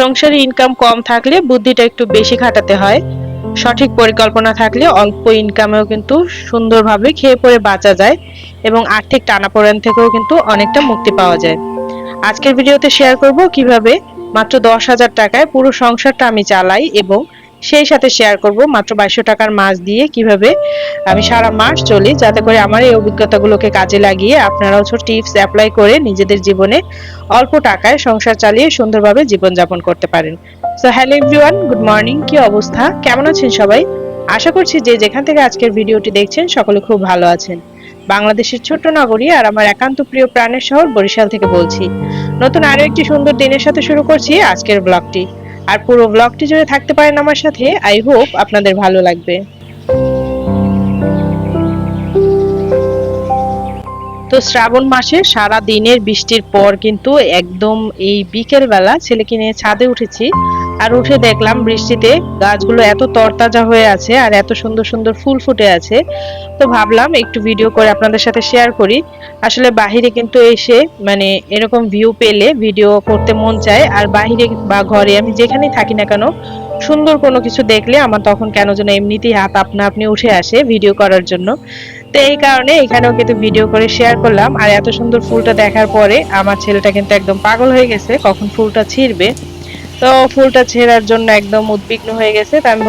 সংসারে ইনকাম কম থাকলে বুদ্ধিটা একটু বেশি খাটাতে হয়। সঠিক পরিকল্পনা থাকলে অল্প ইনকামেও কিন্তু সুন্দরভাবে খেয়ে পরে বাঁচা যায় এবং আর্থিক টানাপোড়েন থেকেও কিন্তু অনেকটা মুক্তি পাওয়া যায়। আজকের ভিডিওতে শেয়ার করব কিভাবে মাত্র 10,000 টাকায় পুরো সংসারটা আমি চালাই এবং সেই সাথে শেয়ার করব মাত্র 2200 টাকার মাছ দিয়ে কিভাবে আমি সারা মাস চলি, যাতে করে আমার এই অভিজ্ঞতাগুলোকে কাজে লাগিয়ে আপনারাও ছোট টিপস অ্যাপ্লাই করে নিজেদের জীবনে অল্প টাকায় সংসার চালিয়ে সুন্দরভাবে জীবনযাপন করতে পারেন। So hello everyone, good morning. কি অবস্থা, কেমন আছেন সবাই? আশা করছি যে যেখান থেকে আজকের ভিডিওটি দেখছেন সকলে খুব ভালো আছেন। বাংলাদেশের ছোট্ট নগরী আর আমার একান্ত প্রিয় প্রাণের শহর বরিশাল থেকে বলছি। নতুন আরো একটি সুন্দর দিনের সাথে শুরু করছি আজকের ব্লগটি। আর পুরো ব্লগটি জুড়ে থাকতে পারেন আমার সাথে, আই হোপ আপনাদের ভালো লাগবে। তো শ্রাবণ মাসে সারা দিনের বৃষ্টির পর কিন্তু একদম এই বিকেল বেলা ছেলেকে নিয়ে ছাদে উঠেছি। আর উঠে দেখলাম বৃষ্টিতে গাছগুলো এত তরতাজা হয়ে আছে আর এত সুন্দর সুন্দর ফুল ফুটে আছে। তো ভাবলাম একটু ভিডিও করে আপনাদের সাথে শেয়ার করি। আসলে বাহিরে কিন্তু এসে মানে এরকম ভিউ পেলে ভিডিও করতে মন চায়, আর বাহিরে বা ঘরে আমি যেখানেই থাকি না কেন সুন্দর কোনো কিছু দেখলে আমার তখন কেন যেন এমনিতেই হাত আপনা আপনি উঠে আসে ভিডিও করার জন্য। তো এই কারণে এখানেও কিন্তু ভিডিও করে শেয়ার করলাম। আর এত সুন্দর ফুলটা দেখার পরে আমার ছেলেটা কিন্তু একদম পাগল হয়ে গেছে কখন ফুলটা ছিঁড়বে। তো ফুলটা ছেঁড়ার জন্য একদম উদ্বিগ্ন হয়ে গেছে। তো আমি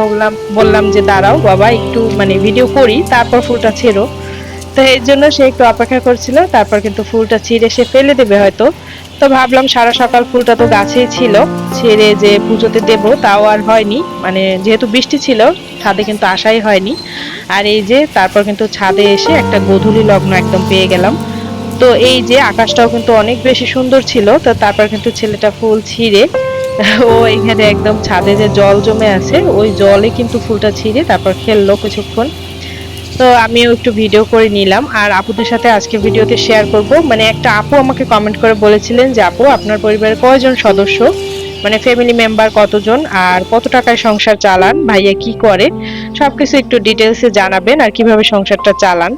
বললাম যে দাঁড়াও বাবা, একটু মানে ভিডিও করি তারপর ফুলটা ছেড়ো। তো এর জন্য সে একটু অপেক্ষা করছিল, তারপর কিন্তু ফুলটা ছিঁড়ে সে ফেলে দেবে হয়তো। তো ভাবলাম সারা সকাল ফুলটা তো গাছেই ছিল, ছেড়ে যে পুজোতে দেব তাও আর হয়নি, মানে যেহেতু বৃষ্টি ছিল ছাদে কিন্তু আসাই হয়নি। আর এই যে তারপর কিন্তু ছাদে এসে একটা গোধূলি লগ্ন একদম পেয়ে গেলাম। তো এই যে আকাশটাও কিন্তু অনেক বেশি সুন্দর ছিল। তো তারপর কিন্তু ছেলেটা ফুল ছিঁড়ে ও এখানে একদম ছাদে যে জল জমে আছে ওই জলে কিন্তু ফুলটা ছিঁড়ে তারপর খেললো কিছুক্ষণ। তো আমিও একটু ভিডিও করে নিলাম আর আপুদের সাথে আজকে ভিডিওতে শেয়ার করব। মানে একটা আপু আমাকে কমেন্ট করে বলেছিলেন যে আপু, আপনার পরিবারে কয়জন সদস্য, মানে ফ্যামিলি মেম্বার কতজন আর কত টাকায় সংসার চালান, ভাইয়া কি করে, সবকিছু একটু ডিটেলসে জানাবেন আর কিভাবে সংসারটা চালান।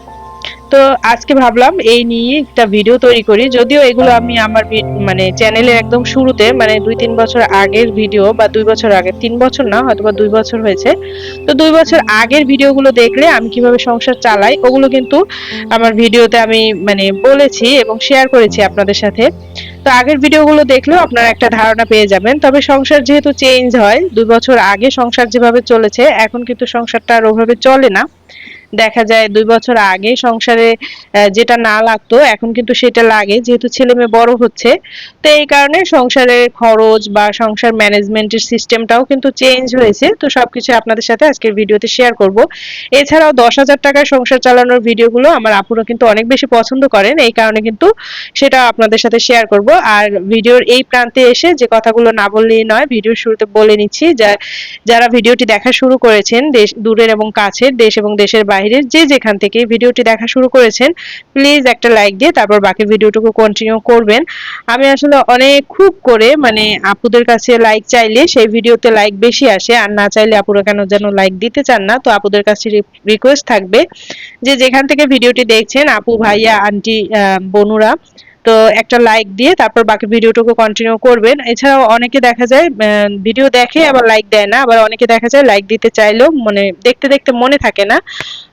তো আজকে ভাবলাম এই নিয়ে একটা ভিডিও তৈরি করি। যদিও এগুলো আমি আমার মানে চ্যানেলের একদম শুরুতে মানে 2-3 বছর আগের ভিডিও, বা 2 বছর আগে, 3 বছর না হয়তো বা 2 বছর হয়েছে। তো 2 বছর আগের ভিডিওগুলো দেখলে আমি কিভাবে সংসার চালাই ওগুলো কিন্তু আমার ভিডিওতে আমি মানে বলেছি এবং শেয়ার করেছি আপনাদের সাথে। তো আগের ভিডিওগুলো দেখলেও আপনারা একটা ধারণা পেয়ে যাবেন। তবে সংসার যেহেতু চেঞ্জ হয়, 2 বছর আগে সংসার যেভাবে চলেছে এখন কিন্তু সংসারটা আর ওভাবে চলে না। দেখা যায় 2 বছর আগে সংসারে যেটা না লাগতো এখন কিন্তু সেটা লাগে, যেহেতু ছেলে মেয়ে বড় হচ্ছে। তো এই কারণে সংসারের খরচ বা সংসার ম্যানেজমেন্টের সিস্টেমটাও কিন্তু চেঞ্জ হয়েছে। তো সবকিছু আপনাদের সাথে আজকের ভিডিওতে শেয়ার করব। এছাড়াও 10,000 টাকায় সংসার চালানোর ভিডিওগুলো আমার আপুরা কিন্তু অনেক বেশি পছন্দ করেন, এই কারণে কিন্তু সেটা আপনাদের সাথে শেয়ার করব। আর ভিডিওর এই প্রান্তে এসে যে কথাগুলো না বললেই নয়, ভিডিওর শুরুতে বলে নিচ্ছি, যারা ভিডিওটি দেখা শুরু করেছেন দেশ দূরের এবং কাছের, দেশ এবং দেশের বাইরের যে যেখান থেকে ভিডিওটি দেখা শুরু করেছেন, প্লিজ একটা লাইক দিয়ে তারপর বাকি ভিডিওটুকু কন্টিনিউ করবেন। আমি আসলে অনেক খুব করে মানে আপুদের কাছে লাইক চাইলে সেই ভিডিওতে লাইক বেশি আসে, আর না চাইলে আপুরা কেন যেন লাইক দিতে চান না। তো আপুদের কাছে রিকোয়েস্ট থাকবে যে যেখান থেকে ভিডিওটি দেখছেন আপু ভাইয়া আন্টি বনুরা, তো একটা লাইক দিয়ে তারপর বাকি ভিডিওটুকু কন্টিনিউ করবেন। এছাড়াও অনেকে দেখা যায় ভিডিও দেখে আবার লাইক দেয় না, আবার অনেকে দেখা যায় লাইক দিতে চাইলেও মানে দেখতে দেখতে মনে থাকে না,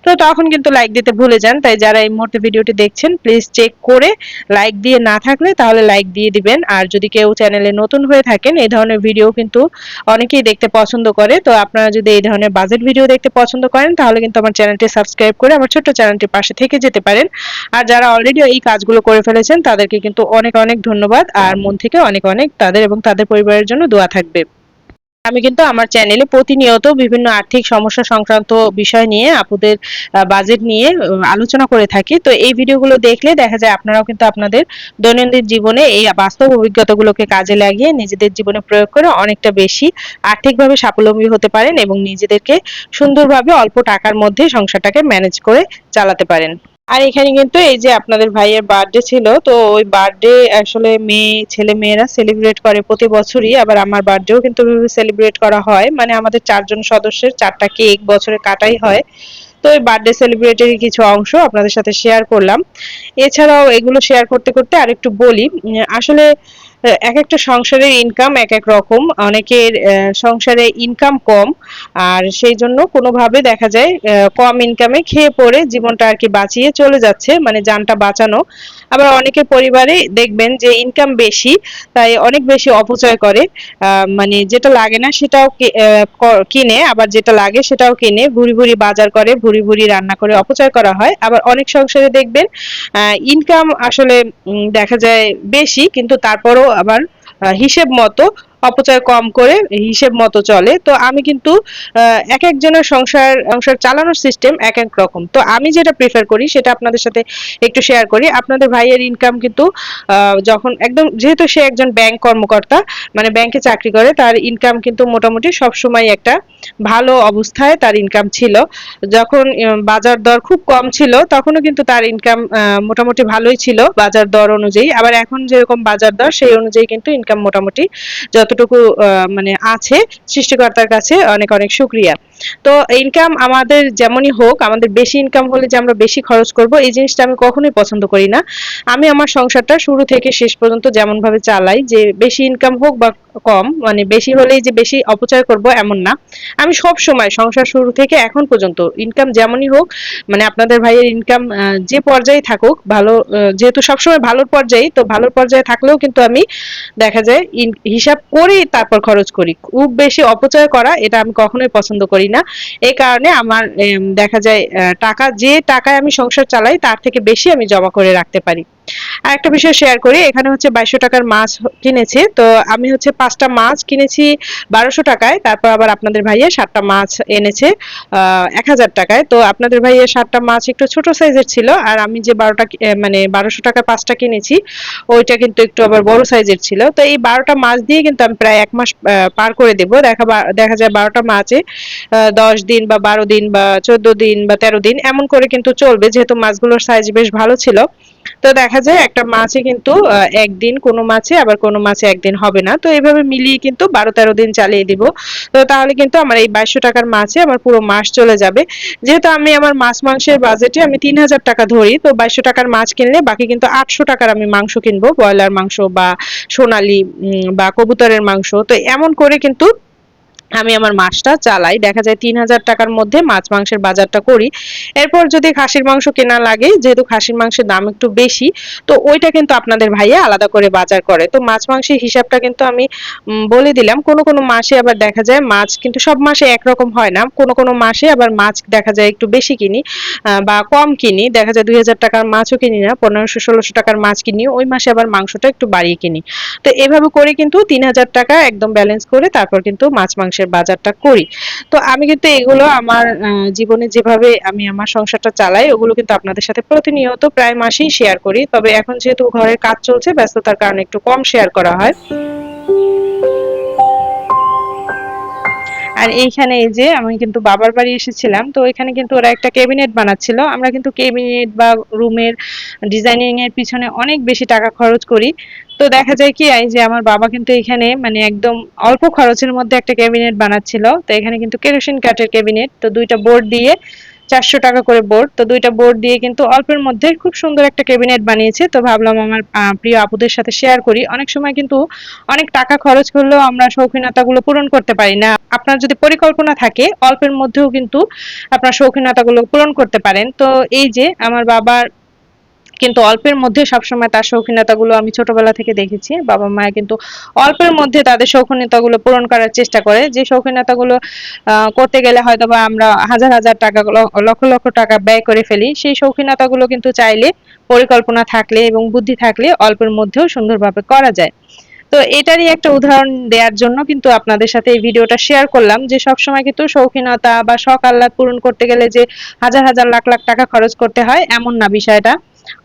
তো তখন কিন্তু লাইক দিতে ভুলে যান। তাই যারা এই মুহূর্তে ভিডিওটি দেখছেন প্লিজ চেক করে লাইক দিয়ে না থাকলে তাহলে লাইক দিয়ে দিবেন। আর যদি কেউ চ্যানেলে নতুন হয়ে থাকেন, এই ধরনের ভিডিও কিন্তু অনেকেই দেখতে পছন্দ করে। তো আপনারা যদি এই ধরনের বাজেট ভিডিও দেখতে পছন্দ করেন তাহলে কিন্তু আমার চ্যানেলটি সাবস্ক্রাইব করে আমার ছোট্ট চ্যানেলটির পাশে থেকে যেতে পারেন। আর যারা অলরেডি এই কাজগুলো করে ফেলেছেন তাদেরকে কিন্তু অনেক অনেক ধন্যবাদ, আর মন থেকে অনেক অনেক তাদের এবং তাদের পরিবারের জন্য দোয়া থাকবে। আমি কিন্তু আমার চ্যানেলে প্রতিনিয়ত বিভিন্ন আর্থিক সমস্যা সংক্রান্ত বিষয় নিয়ে আপুদের বাজেট নিয়ে আলোচনা করে থাকি। তো এই ভিডিওগুলো দেখলে দেখা যায় আপনারাও কিন্তু আপনাদের দৈনন্দিন জীবনে এই বাস্তব অভিজ্ঞতাগুলোকে কাজে লাগিয়ে নিজেদের জীবনে প্রয়োগ করে অনেকটা বেশি আর্থিকভাবে স্বাবলম্বী হতে পারেন এবং নিজেদেরকে সুন্দরভাবে অল্প টাকার মধ্যে সংসারটাকে ম্যানেজ করে চালাতে পারেন। আর এখানে কিন্তু এই যে আপনাদের ভাইয়ের বার্থডে ছিল, তো ওই বার্থডে আসলে মেয়ে ছেলে মেয়েরা সেলিব্রেট করে প্রতি বছরই। আবার আমার বার্থডেও কিন্তু সেলিব্রেট করা হয়, মানে আমাদের 4 জন সদস্যের 4টা কেক বছরে কাটাই হয়। তো ওই বার্থডে সেলিব্রেটের কিছু অংশ আপনাদের সাথে শেয়ার করলাম। এছাড়াও এগুলো শেয়ার করতে করতে আরেকটু বলি, আসলে এক একটা সংসারের ইনকাম এক এক রকম, অনেকের সংসারে ইনকাম কম, আর সেই জন্য কোনোভাবে দেখা যায় কম ইনকামে খেয়ে পড়ে জীবনটা আর কি বাঁচিয়ে চলে যাচ্ছে, মানে জানটা বাঁচানো। আবার অনেকের পরিবারে দেখবেন যে ইনকাম বেশি, তাই অনেক বেশি অপচয় করে, মানে যেটা লাগে না সেটাও কিনে, আবার যেটা লাগে সেটাও কিনে, ভুরি ভুরি বাজার করে, ভুরি ভুরি রান্না করে অপচয় করা হয়। আবার অনেক সংসারে দেখবেন ইনকাম আসলে দেখা যায় বেশি, কিন্তু তারপরও আবার হিসেব মতো অপচয় কম করে হিসেব মতো চলে। তো আমি কিন্তু এক একজনের সংসার সংসার চালানোর সিস্টেম এক এক রকম। তো আমি যেটা প্রেফার করি সেটা আপনাদের সাথে একটু শেয়ার করি। আপনাদের ভাইয়ের ইনকাম কিন্তু যখন একদম, যেহেতু সে একজন ব্যাংক কর্মকর্তা, মানে ব্যাংকে চাকরি করে, তার ইনকাম কিন্তু মোটামুটি সবসময় একটা ভালো অবস্থায় তার ইনকাম ছিল। যখন বাজার দর খুব কম ছিল তখনও কিন্তু তার ইনকাম মোটামুটি ভালোই ছিল বাজার দর অনুযায়ী। আবার এখন যেরকম বাজার দর সেই অনুযায়ী কিন্তু ইনকাম মোটামুটি যতটুকু মানে আছে, সৃষ্টিকর্তার কাছে অনেক অনেক শুকরিয়া। তো ইনকাম আমাদের যেমনই হোক, আমাদের বেশি ইনকাম হলে যে আমরা বেশি খরচ করব, এই জিনিসটা আমি কখনোই পছন্দ করি না। আমি আমার সংসারটা শুরু থেকে শেষ পর্যন্ত যেমন ভাবে চালাই, যে বেশি ইনকাম হোক বা কম, মানে বেশি হলেই যে বেশি অপচয় করব এমন না। আমি সব সময় সংসার শুরু থেকে এখন পর্যন্ত ইনকাম যেমনই হোক, মানে আপনাদের ভাইয়ের ইনকাম যে পর্যায়ে থাকুক, ভালো যেহেতু সবসময় ভালোর পর্যায়ে, তো ভালোর পর্যায়ে থাকলেও কিন্তু আমি দেখা যায় হিসাব করেই তারপর খরচ করি। খুব বেশি অপচয় করা এটা আমি কখনোই পছন্দ করি না। এই কারণে আমার দেখা যায় টাকা, যে টাকায় আমি সংসার চালাই তার থেকে বেশি আমি জমা করে রাখতে পারি। আর একটা বিষয় শেয়ার করি, এখানে হচ্ছে 2200 টাকার মাছ কিনেছে, তো আমি হচ্ছে 5টা মাছ কিনেছি 1200 টাকায়, তারপর আবার আপনাদের ভাইয়া 7টা মাছ এনেছে 1000 টাকায়। তো আপনাদের ভাইয়া 7টা মাছ একটু ছোট সাইজের ছিল, আর আমি যে 12টা মানে 1200 টাকার 5টা কিনেছি ওইটা কিন্তু একটু আবার বড় সাইজের ছিল। তো এই 12টা মাছ দিয়ে কিন্তু আমি প্রায় 1 মাস পার করে দেব। দেখা যায় 12টা মাছে 10 দিন বা 12 দিন বা 14 দিন বা 13 দিন এমন করে কিন্তু চলবে, যেহেতু মাছগুলোর সাইজ বেশ ভালো ছিল। তো দেখা যায় একটা মাছে কিন্তু একদিন কোনো মাছে, আবার কোনো মাছে একদিন হবে না। তো এইভাবে মিলিয়ে কিন্তু 12-13 দিন চালিয়ে দিব। তো তাহলে কিন্তু আমার এই 2200 টাকার মাছে আমার পুরো মাস চলে যাবে। যেহেতু আমি আমার মাছ মাংসের বাজেটে আমি 3000 টাকা ধরি, তো 2200 টাকার মাছ কিনলে বাকি কিন্তু 800 টাকার আমি মাংস কিনবো, ব্রয়লার মাংস বা সোনালী বা কবুতরের মাংস। তো এমন করে কিন্তু আমি আমার মাসটা চালাই। দেখা যায় 3000 টাকার মধ্যে মাছ মাংসের বাজারটা করি। এরপর যদি খাসির মাংস কেনা লাগে, যেহেতু খাসির মাংসের দাম একটু বেশি, তো ওইটা কিন্তু আপনাদের ভাইয়া আলাদা করে বাজার করে। তো মাছ মাংসের হিসাবটা কিন্তু আমি বলে দিলাম। কোনো কোনো মাসে আবার দেখা যায় মাছ কিন্তু সব মাসে একরকম হয় না, কোনো কোনো মাসে আবার মাছ দেখা যায় একটু বেশি কিনি বা কম কিনি। দেখা যায় 2000 টাকার মাছও কিনি না, 1500-1600 টাকার মাছ কিনি, ওই মাসে আবার মাংসটা একটু বাড়িয়ে কিনি। তো এভাবে করে কিন্তু 3000 টাকা একদম ব্যালেন্স করে তারপর কিন্তু মাছ মাংসের বাজারটা করি। তো আমি কিন্তু এগুলো আমার জীবনে যেভাবে আমি আমার সংসারটা চালাই, ওগুলো কিন্তু আপনাদের সাথে প্রতিনিয়ত প্রায় মাসেই শেয়ার করি। তবে এখন যেহেতু ঘরের কাজ চলছে, ব্যস্ততার কারণে একটু কম শেয়ার করা হয়। আর এইখানে এই যে আমি কিন্তু বাবার বাড়ি এসেছিলাম, তো এখানে কিন্তু ওরা একটা ক্যাবিনেট বানাচ্ছিল। আমরা কিন্তু ক্যাবিনেট বা রুমের ডিজাইনিং এর পিছনে অনেক বেশি টাকা খরচ করি। তো দেখা যায় কি, এই যে আমার বাবা কিন্তু এখানে মানে একদম অল্প খরচের মধ্যে একটা ক্যাবিনেট বানাচ্ছিল। তো এখানে কিন্তু কেরোসিন কাঠের ক্যাবিনেট, তো 2টা বোর্ড দিয়ে 400 টাকা করে বোর্ড, তো 2টা বোর্ড দিয়ে কিন্তু অল্পের মধ্যে খুব সুন্দর একটা ক্যাবিনেট বানিয়েছে। তো ভাবলাম আমার প্রিয় আপুদের সাথে শেয়ার করি। অনেক সময় কিন্তু অনেক টাকা খরচ করলেও আমরা শৌখিনতাগুলো পূরণ করতে পারি না। আপনার যদি পরিকল্পনা থাকে, অল্পের মধ্যেও কিন্তু আপনার শৌখিনতাগুলো পূরণ করতে পারেন। তো এই যে আমার বাবার কিন্তু অল্পের মধ্যে সবসময় তার শৌখিনতাগুলো আমি ছোটবেলা থেকে দেখেছি। বাবা মায়ের কিন্তু অল্পের মধ্যে তাদের শৌখিনতাগুলো পূরণ করার চেষ্টা করে। যে শৌখিনতাগুলো করতে গেলে হয়তোবা আমরা হাজার হাজার টাকা, লক্ষ লক্ষ টাকা ব্যয় করে ফেলি, সেই শৌখিনতাগুলো কিন্তু চাইলে, পরিকল্পনা থাকলে এবং বুদ্ধি থাকলে অল্পের মধ্যেও সুন্দরভাবে করা যায়। তো এটারই একটা উদাহরণ দেওয়ার জন্য কিন্তু আপনাদের সাথে এই ভিডিওটা শেয়ার করলাম, যে সবসময় কিন্তু শৌখিনতা বা শখ আহ্লাদ পূরণ করতে গেলে যে হাজার হাজার লাখ লাখ টাকা খরচ করতে হয় এমন না বিষয়টা।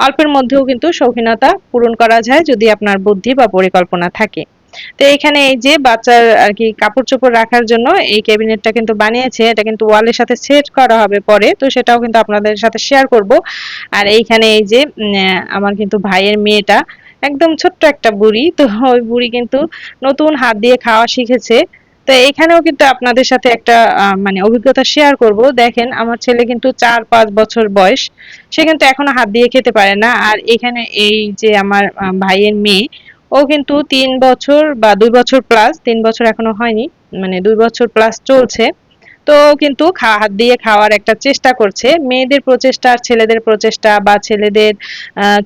অল্পের মধ্যেও কিন্তু শৌখিনতা পূরণ করা যায় যদি আপনার বুদ্ধি বা পরিকল্পনা থাকে। তো এখানে এই যে বাচ্চার আর কি কাপড় চোপড় রাখার জন্য এই ক্যাবিনেটটা কিন্তু বানিয়েছে, এটা কিন্তু ওয়ালের সাথে সেট করা হবে পরে, তো সেটাও কিন্তু আপনাদের সাথে শেয়ার করব। আর এইখানে এই যে আমার কিন্তু ভাইয়ের মেয়েটা একদম ছোট্ট একটা বুড়ি, তো ওই বুড়ি কিন্তু নতুন হাত দিয়ে খাওয়া শিখেছে। তো এখানেও কিন্তু আপনাদের সাথে একটা মানে অভিজ্ঞতা শেয়ার করব। দেখেন আমার ছেলে কিন্তু 4-5 বছর বয়স, সে কিন্তু এখনো হাত দিয়ে খেতে পারে না। আর এখানে এই যে আমার ভাইয়ের মেয়ে, ও কিন্তু ৩ বছর বা ২ বছর প্লাস, ৩ বছর এখনো হয়নি, মানে ২ বছর প্লাস চলছে। তো ও কিন্তু হাত দিয়ে খাওয়ার একটা চেষ্টা করছে। মেয়েদের প্রচেষ্টা আর ছেলেদের প্রচেষ্টা বা ছেলেদের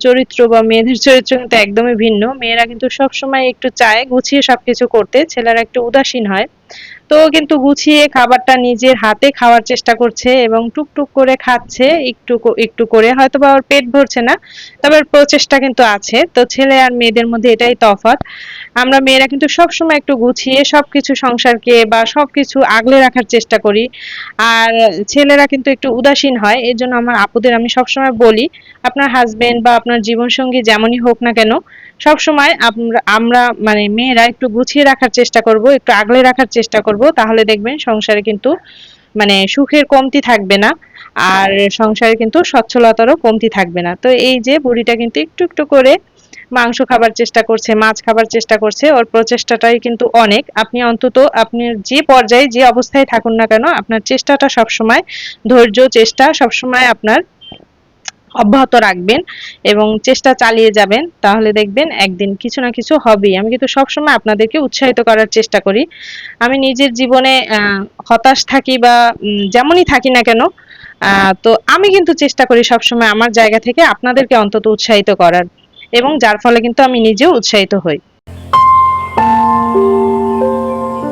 চরিত্র বা মেয়েদের চরিত্র কিন্তু একদমই ভিন্ন। মেয়েরা কিন্তু সবসময় একটু চায় গুছিয়ে সবকিছু করতে, ছেলেরা একটু উদাসীন হয়। তো ও কিন্তু গুছিয়ে খাবারটা নিজের হাতে খাওয়ার চেষ্টা করছে এবং টুকটুক করে খাচ্ছে, একটু করে। হয়তোবা ওর পেট ভরছে না, তবে ওর প্রচেষ্টা কিন্তু আছে। তো ছেলে আর মেয়েদের মধ্যে এটাই তফাৎ। আমরা মেয়েরা কিন্তু সবসময় একটু গুছিয়ে সবকিছু সংসারকে বা সবকিছু আগলে রাখার চেষ্টা করি। আর ছেলেরা কিন্তু একটু উদাসীন হয়। এজন্য আমার আপুদের আমি সবসময় বলি, আপনার হাসব্যান্ড বা আপনার জীবনসঙ্গী যেমনই হোক না কেন, সবসময় আমরা মানে মেয়েরা একটু গুছিয়ে রাখার চেষ্টা করব, একটু আগলে রাখার চেষ্টা করব। তাহলে দেখবেন সংসারে কিন্তু মানে সুখের কমতি থাকবে না। আর সংসারে কিন্তু সচ্ছলতারও কমতি থাকবে না। তো এই যে বুড়িটা কিন্তু একটু একটু করে মাংস খাবার চেষ্টা করছে, মাছ খাবার চেষ্টা করছে। ওর প্রচেষ্টাটাই কিন্তু অনেক। আপনি অন্তত আপনি যে পর্যায়ে যে অবস্থায় থাকুন না কেন, আপনার চেষ্টাটা সবসময়, ধৈর্য চেষ্টা সবসময় আপনার অব্যাহত রাখবেন এবং চেষ্টা চালিয়ে যাবেন। তাহলে দেখবেন একদিন কিছু না কিছু হবেই। আমি কিন্তু সবসময় আপনাদেরকে উৎসাহিত করার চেষ্টা করি। আমি নিজের জীবনে হতাশ থাকি বা যেমনই থাকি না কেন, তো আমি কিন্তু চেষ্টা করি সবসময় আমার জায়গা থেকে আপনাদেরকে অন্তত উৎসাহিত করার, এবং যার ফলে কিন্তু আমি নিজেও উৎসাহিত হই।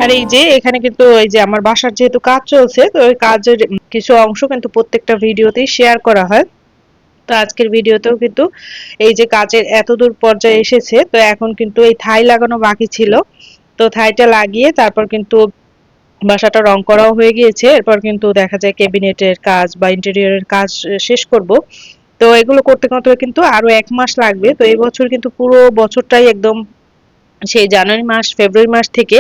আর এই যে এখানে কিন্তু এই যে আমার বাসার যেহেতু কাজ চলছে, তো ওই কাজের কিছু অংশ কিন্তু প্রত্যেকটা ভিডিওতেই শেয়ার করা হয়। তো আজকের ভিডিওতেও কিন্তু এই যে কাজের এতদূর পর্যায়ে এসেছে, তো এখন কিন্তু এই থাই লাগানো বাকি ছিল। তো থাইটা লাগিয়ে তারপর কিন্তু বাসাটা রং করাও হয়ে গিয়েছে। এরপর কিন্তু দেখা যায় ক্যাবিনেটের কাজ বা ইন্টেরিয়রের কাজ শেষ করব। তো এগুলো করতে করতে কিন্তু আরো ১ মাস লাগবে। তো এই বছর কিন্তু পুরো বছরটাই একদম সেই জানুয়ারি মাস ফেব্রুয়ারি মাস থেকে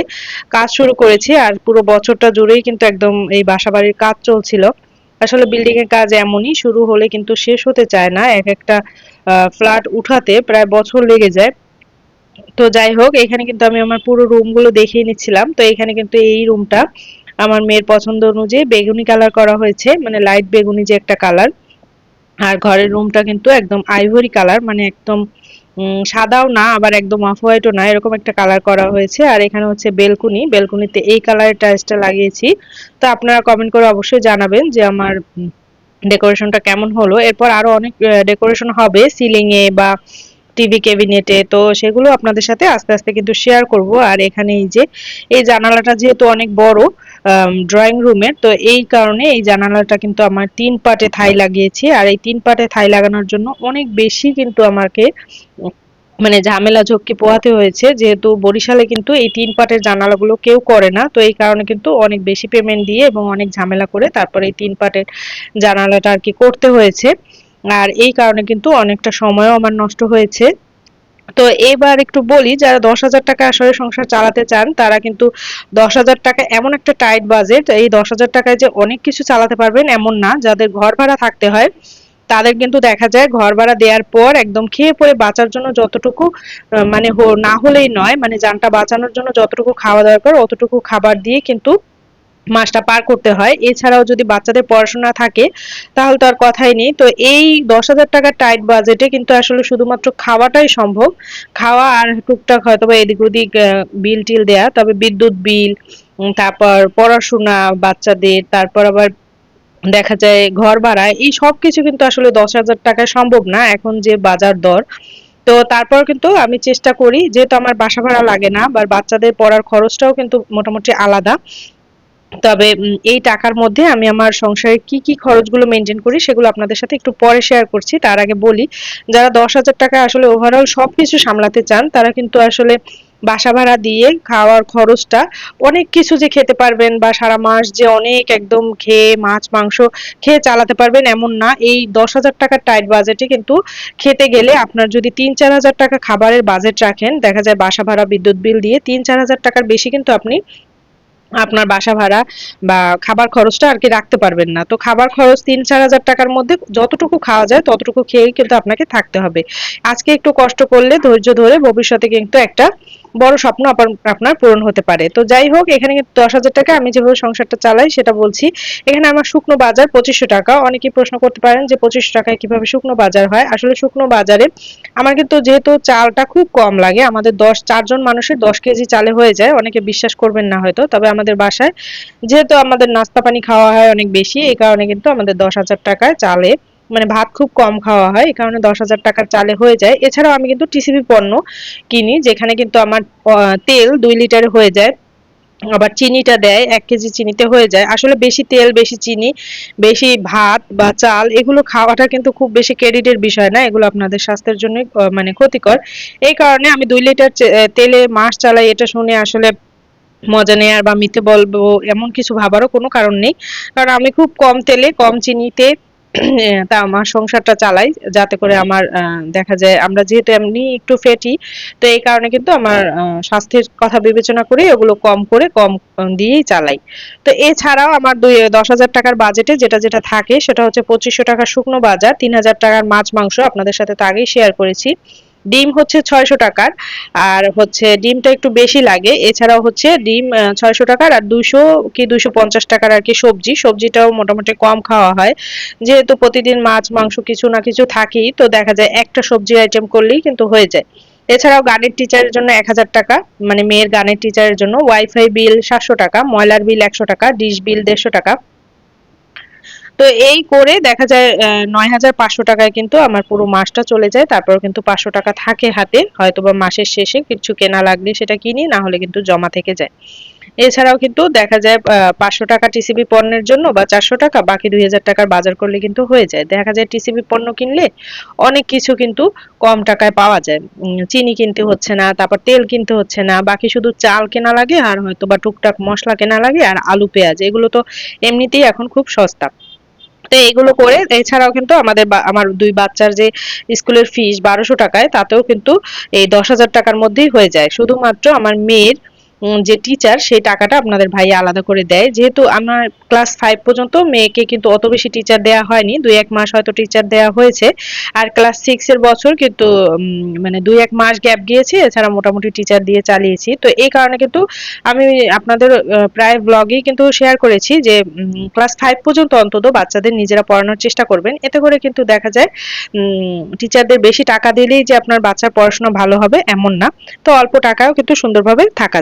কাজ শুরু করেছি, আর পুরো বছরটা জুড়েই কিন্তু একদম এই বাসাবাড়ির কাজ চলছিল। আসলে বিল্ডিং এর কাজ এমনই, শুরু হলে কিন্তু শেষ হতে চায় না। এক একটা ফ্ল্যাট উঠাতে প্রায় বছর লেগে যায়। তো যাই হোক, এখানে কিন্তু আমি আমার পুরো রুম গুলো দেখিয়ে নিচ্ছিলাম। তো এখানে কিন্তু এই রুমটা আমার মেয়ের পছন্দ অনুযায়ী বেগুনি কালার করা হয়েছে, মানে লাইট বেগুনি যে একটা কালার। আর ঘরের রুমটা কিন্তু একদম আইভরি কালার, মানে একদম সাদাও না আবার একদম অফ হোয়াইটও না, এরকম একটা কালার করা হয়েছে। আর এখানে হচ্ছে বেলকুনি, বেলকুনিতে এই কালারের টাইলসটা লাগিয়েছি। তো আপনারা কমেন্ট করে অবশ্যই জানাবেন যে আমার ডেকোরেশনটা কেমন হলো। এরপর আরো অনেক ডেকোরেশন হবে সিলিং এ বা টিভি ক্যাবিনেটে, তো সেগুলো আপনাদের সাথে আস্তে আস্তে কিন্তু শেয়ার করব। আর এখানে এই যে এই জানালাটা যেহেতু অনেক বড় ড্রয়িং রুমের, তো এই কারণে এই জানালাটা কিন্তু আমার ৩ পাটে থাই লাগিয়েছি। আর এই ৩ পাটে থাই লাগানোর জন্য অনেক বেশি কিন্তু আমাকে মানে ঝামেলা ঝক্কি পোহাতে হয়েছে, যেহেতু বরিশালে কিন্তু এই ৩ পাটের জানালাগুলো কেউ করে না। তো এই কারণে কিন্তু অনেক বেশি পেমেন্ট দিয়ে এবং অনেক ঝামেলা করে তারপরে এই ৩ পাটের জানালাটা আর কি করতে হয়েছে। আর এই কারণে কিন্তু অনেকটা সময়ও আমার নষ্ট হয়েছে। তো এবার একটু বলি, যারা ১০,০০০ টাকা আসলে সংসার চালাতে চান তারা কিন্তু ১০,০০০ টাকা এমন একটা টাইট বাজেট, এই ১০,০০০ টাকায় যে অনেক কিছু চালাতে পারবেন এমন না। যাদের ঘর ভাড়া থাকতে হয় তাদের কিন্তু দেখা যায় ঘর ভাড়া দেওয়ার পর একদম খেয়ে পরে বাঁচার জন্য যতটুকু মানে না হলেই নয়, মানে জানটা বাঁচানোর জন্য যতটুকু খাওয়া দরকার অতটুকু খাবার দিয়ে কিন্তু মাসটা পার করতে হয়। এছাড়াও যদি বাচ্চাদের পড়াশোনা থাকে তাহলে তো আর কথাই নেই। তো এই ১০,০০০ টাকার টাইট বাজেটে কিন্তু আসলে শুধুমাত্র খাওয়াটাই সম্ভব। খাওয়া আর টুকটাক হয়তোবা এদিক ওদিক বিল টিল দেয়া, তবে বিদ্যুৎ বিল, তারপর পড়াশোনা বাচ্চাদের, তারপর আবার দেখা যায় ঘর ভাড়া, এই সবকিছু কিন্তু আসলে ১০,০০০ টাকায় সম্ভব না এখন যে বাজার দর। তো তারপর কিন্তু আমি চেষ্টা করি, যেহেতু আমার বাসা ভাড়া লাগে না বা বাচ্চাদের পড়ার খরচটাও কিন্তু মোটামুটি আলাদা, তবে এই টাকার মধ্যে আমি আমার সংসারের কি কি খরচগুলো মেনটেন করি সেগুলো আপনাদের সাথে একটু পরে শেয়ার করছি। তার আগে বলি, যারা ১০,০০০ টাকা আসলে ওভারঅল সবকিছু সামলাতে চান তারা কিন্তু আসলে বাসা ভাড়া দিয়ে খাওয়ার খরচটা, অনেক কিছু যে খেতে পারবেন বা সারা মাস যে অনেক একদম খেয়ে মাছ মাংস খেয়ে চালাতে পারবেন এমন না। এই ১০,০০০ টাকার টাইট বাজেটে কিন্তু খেতে গেলে আপনার যদি ৩-৪ হাজার টাকা খাবারের বাজেট রাখেন, দেখা যায় বাসা ভাড়া বিদ্যুৎ বিল দিয়ে ৩-৪ হাজার টাকার বেশি কিন্তু আপনি আপনার বাসা ভাড়া বা খাবার খরচটা আর কি রাখতে পারবেন না। তো খাবার খরচ ৩-৪ হাজার টাকার মধ্যে যতটুকু খাওয়া যায় ততটুকু খেয়েই কিন্তু আপনাকে থাকতে হবে। আজকে একটু কষ্ট করলে ধৈর্য ধরে ভবিষ্যতে কিন্তু একটা বড় স্বপ্ন আপনার পূরণ হতে পারে। তো যাই হোক, এখানে কিন্তু ১০,০০০ টাকা আমি যেভাবে সংসারটা চালাই সেটা বলছি। এখানে আমার শুকনো বাজার ২৫০০ টাকা। অনেকেই প্রশ্ন করতে পারেন যে ২৫০০ টাকায় কিভাবে শুকনো বাজার হয়? আসলে শুকনো বাজারে আমার কিন্তু যেহেতু চালটা খুব কম লাগে, আমাদের ৪ জন মানুষের ১০ কেজি চালে হয়ে যায়। অনেকে বিশ্বাস করবেন না হয়তো। তবে আমাদের বাসায় যেহেতু আমাদের নাস্তা পানি খাওয়া হয় অনেক বেশি, এই কারণে কিন্তু আমাদের ১০,০০০ টাকায় চালে মানে ভাত খুব কম খাওয়া হয়। এই কারণে ১০,০০০ টাকার চালে হয়ে যায়। এছাড়াও আমি কিন্তু টিসিবি পণ্য কিনি, যেখানে কিন্তু আমার তেল ২ লিটারে হয়ে যায়। আবার চিনিটা দেয়, ১ কেজি চিনিতে হয়ে যায়। আসলে বেশি তেল, বেশি চিনি, বেশি ভাত বা চাল এগুলো খাওয়াটা কিন্তু খুব বেশি ক্রেডিটের বিষয় না। এগুলো আপনাদের স্বাস্থ্যের জন্যই মানে ক্ষতিকর। এই কারণে আমি ২ লিটার তেলে মাস চালাই, এটা শুনে আসলে মজা নেয়ার বা মিথ্যে বলবো এমন কিছু ভাবারও কোনো কারণ নেই। কারণ আমি খুব কম তেলে, কম চিনিতে তা আমার সংসারটা চালাই। যাতে করে আমার দেখা যায় আমরা যেহেতু এমনি একটু ফ্যাটি, তো এই কারণে কিন্তু আমার স্বাস্থ্যের কথা বিবেচনা করে ওগুলো কম করে কম দিয়েই চালাই। তো এছাড়াও আমার ১০,০০০ টাকার বাজেটে যেটা থাকে সেটা হচ্ছে ২৫০০ টাকার শুকনো বাজার, ৩,০০০ টাকার মাছ মাংস আপনাদের সাথে তো আগেই শেয়ার করেছি। ডিম হচ্ছে ৬০০ টাকার, আর হচ্ছে ডিমটা একটু বেশি লাগে। এছাড়াও হচ্ছে ডিম ৬০০ টাকার আর ২০০ কি ২৫০ টাকার আর কি সবজি। সবজিটাও মোটামুটি কম খাওয়া হয়। যেহেতু প্রতিদিন মাছ মাংস কিছু না কিছু থাকেই, তো দেখা যায় একটা সবজির আইটেম করলেই কিন্তু হয়ে যায়। এছাড়াও গানের টিচারের জন্য ১,০০০ টাকা, মানে মেয়ের গানের টিচারের জন্য। ওয়াইফাই বিল ৭০০ টাকা, ময়লার বিল ১০০ টাকা, ডিশ বিল ১৫০ টাকা। তো এই করে দেখা যায় ৯,৫০০ টাকায় কিন্তু আমার পুরো মাসটা চলে যায়। তারপরেও কিন্তু ৫০০ টাকা থাকে হাতে। হয়তোবা মাসের শেষে কিছু কেনা লাগলে সেটা কিনি, না হলে কিন্তু জমা থেকে যায়। এছাড়াও কিন্তু দেখা যায় ৫০০ টাকা টিসিবি পণ্যের জন্য বা ৪০০ টাকা, বাকি ২,০০০ টাকার বাজার করলে কিন্তু হয়ে যায়। দেখা যায় টিসিবি পণ্য কিনলে অনেক কিছু কিন্তু কম টাকায় পাওয়া যায়। চিনি কিনতে হচ্ছে না, তারপর তেল কিনতে হচ্ছে না। বাকি শুধু চাল কেনা লাগে আর হয়তোবা টুকটাক মসলা কেনা লাগে আর আলু, পেঁয়াজ এগুলো তো এমনিতেই এখন খুব সস্তা। তো এগুলো করে এছাড়াও কিন্তু আমার ২ বাচ্চার যে স্কুলের ফিস ১২০০ টাকায়, তাতেও কিন্তু এই ১০,০০০ টাকার মধ্যেই হয়ে যায়। শুধুমাত্র আমার মেয়ের যে টিচার সেই টাকাটা আপনাদের ভাইয়া আলাদা করে দেয়। যেহেতু আমার ক্লাস 5 পর্যন্ত মেয়েকে কিন্তু অত বেশি টিচার দেয়া হয়নি। ২-১ মাস হয়তো টিচার দেয়া হয়েছে। আর ক্লাস 6 এর বছর কিন্তু মানে ২-১ মাস গ্যাপ গিয়েছে। এছাড়া মোটামুটি টিচার দিয়ে চালিয়েছি। তো এই কারণে কিন্তু আমি আপনাদের প্রায় ব্লগেই কিন্তু শেয়ার করেছি যে ক্লাস 5 পর্যন্ত অন্তত বাচ্চাদের নিজেরা পড়ানোর চেষ্টা করবেন। এতে করে কিন্তু দেখা যায় টিচারদের বেশি টাকা দিলেই যে আপনার বাচ্চার পড়াশোনা ভালো হবে এমন না। তো অল্প টাকায়ও কিন্তু সুন্দরভাবে থাকা